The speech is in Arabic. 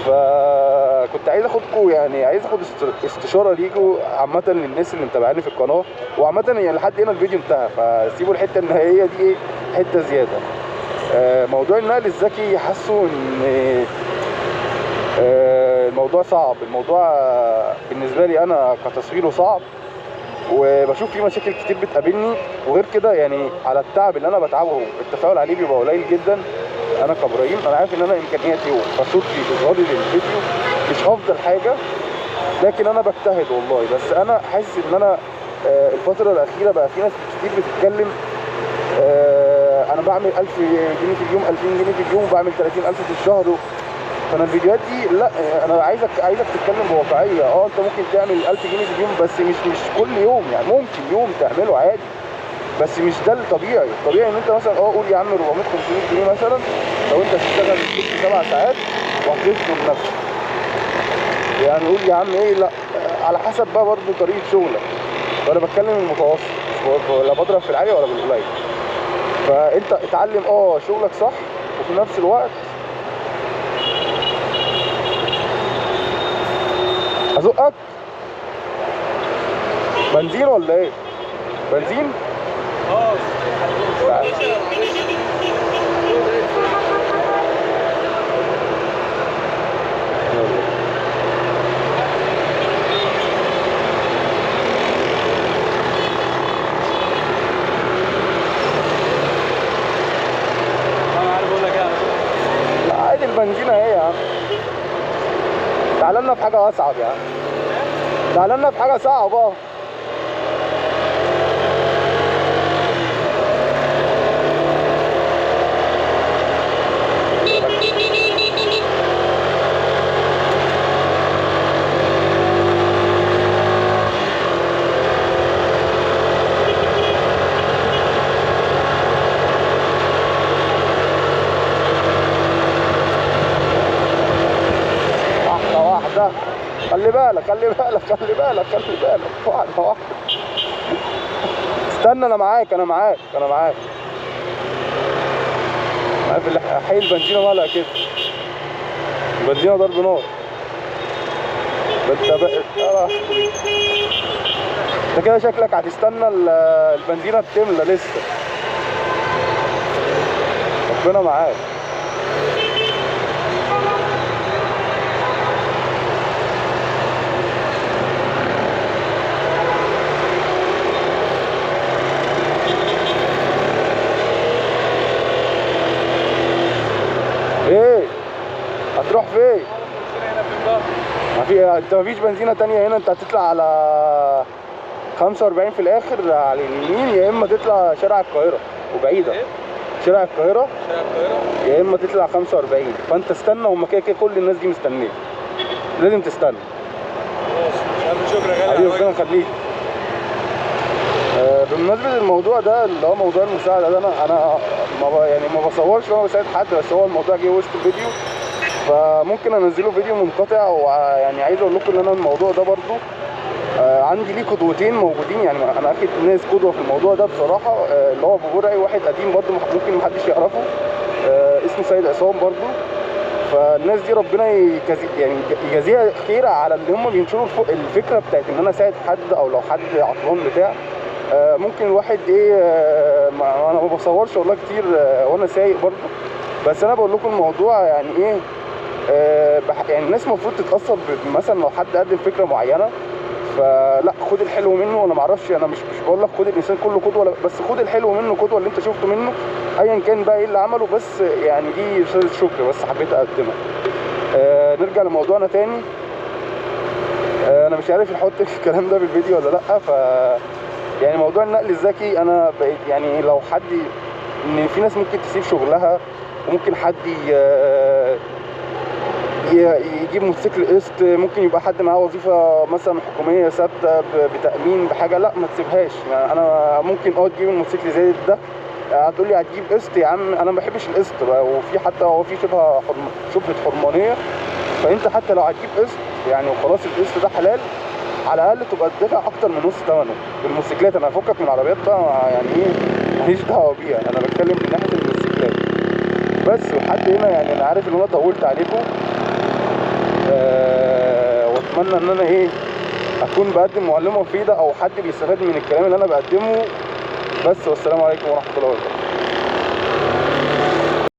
فكنت عايز اخدكم، يعني عايز اخد استشاره ليكم عامه للناس اللي متابعاني في القناه، وعامه يعني لحد هنا الفيديو انتهى، فسيبوا الحته النهائيه دي ايه، حته زياده. موضوع النقل الذكي حاسه ان الموضوع صعب، الموضوع بالنسبه لي انا كتصويره صعب، وبشوف فيه مشاكل كتير بتقابلني، وغير كده يعني على التعب اللي انا بتعبه التفاعل عليه بيبقى قليل جدا. انا كابراهيم انا عارف ان انا امكانياتي وصوتي اظهاري للفيديو مش افضل حاجه، لكن انا بجتهد والله. بس انا حاسس ان انا الفتره الاخيره بقى في ناس كتير بتتكلم انا بعمل 1000 جنيه في اليوم، 2000 جنيه في اليوم، وبعمل 30000 في الشهر. فانا الفيديوهات دي لا، انا عايزك تتكلم بواقعيه. انت ممكن تعمل 1000 جنيه في اليوم، بس مش كل يوم، يعني ممكن يوم تعمله عادي، بس مش ده الطبيعي. الطبيعي ان انت مثلا قول يا عم 400 500 جنيه مثلا لو انت هتشتغل 6 7 ساعات وهتظلم نفسك، يعني قول يا عم ايه، لا على حسب بقى برضه طريقه شغلك. وانا بتكلم المتوسط، لا بضرب في العالي ولا بالقليل. فانت اتعلم شغلك صح، وفي نفس الوقت ازقك. بنزين ولا ايه؟ بنزين؟ عادي البنزينة ايه يا عم؟ تعالى لنا في حاجة أصعب يا عم، تعالى لنا في حاجة صعبة. واحدة، خلي بالك خلي بالك خلي بالك خلي بالك، واحدة واحدة. استنى انا معاك انا معاك انا معاك. عارف حي البنزينة مالها كده، البنزينة ضرب نار. انت انت كده شكلك هتستنى البنزينة بتملى لسه. ربنا معاك. ايه هتروح فين؟ انت مفيش بنزينة تانية هنا، انت هتطلع على 45 في الاخر على اليمين، يا اما تطلع شارع القاهرة وبعيدة. شارع القاهرة يا اما تطلع 45. فانت استنى، هما كده كده كل الناس دي مستنيه، لازم تستنى. خلاص شكرا غالي. حبيبي ربنا يخليك. بمناسبة الموضوع ده اللي هو موضوع المساعدة ده، انا ما بصورش وانا بساعد حد، بس هو الموضوع جه وسط الفيديو، فممكن انزله فيديو منقطع. ويعني عايز اقول لكم ان انا الموضوع ده برضو عندي ليه قدوتين موجودين، يعني انا اخد ناس قدوه في الموضوع ده بصراحه. اللي هو بجرعي واحد قديم برضو ممكن محدش يعرفه، اسمه سيد عصام برضو. فالناس دي ربنا يجازيها خير على اللي هم بينشروا الفكره بتاعت ان انا اساعد حد، او لو حد عطلان بتاع. ممكن الواحد انا ما بصورش والله كتير وانا سايق برضو، بس انا بقول لكم الموضوع يعني ايه. يعني الناس المفروض تتاثر مثلا لو حد قدم فكره معينه، فلا خد الحلو منه. انا ما اعرفش، انا مش بقول لك خد الانسان كله قدوه، بس خد الحلو منه قدوه، اللي انت شفته منه ايا كان بقى ايه اللي عمله. بس يعني دي رساله شكر بس حبيت اقدمها. نرجع لموضوعنا تاني. انا مش عارف نحط الكلام ده بالفيديو ولا لا. يعني موضوع النقل الذكي انا بقيت يعني لو حد، ان في ناس ممكن تسيب شغلها، وممكن حد يجيب موتوسيكل قسط، ممكن يبقى حد معاه وظيفه مثلا حكوميه ثابته بتامين بحاجه، لا ما تسيبهاش. يعني انا ممكن تجيب الموتوسيكل زي ده، هتقول لي هتجيب قسط يا عم، انا ما بحبش القسط بقى، وفي حتى هو في شبهه حرمانيه. فانت حتى لو هتجيب قسط يعني وخلاص القسط ده حلال، على الاقل تبقى تدفع اكتر من نص ثمنه. بالموتوسيكلات انا فكك من العربيات بقى، يعني ايه ماليش دعوه بيها، انا بتكلم من ناحيه الموتوسيكلات بس. لحد هنا يعني انا عارف ان انا طولت عليكم، اتمنى ان انا ايه اكون بقدم معلومه مفيده او حد بيستفاد من الكلام اللي انا بقدمه بس. والسلام عليكم ورحمه الله وبركاته.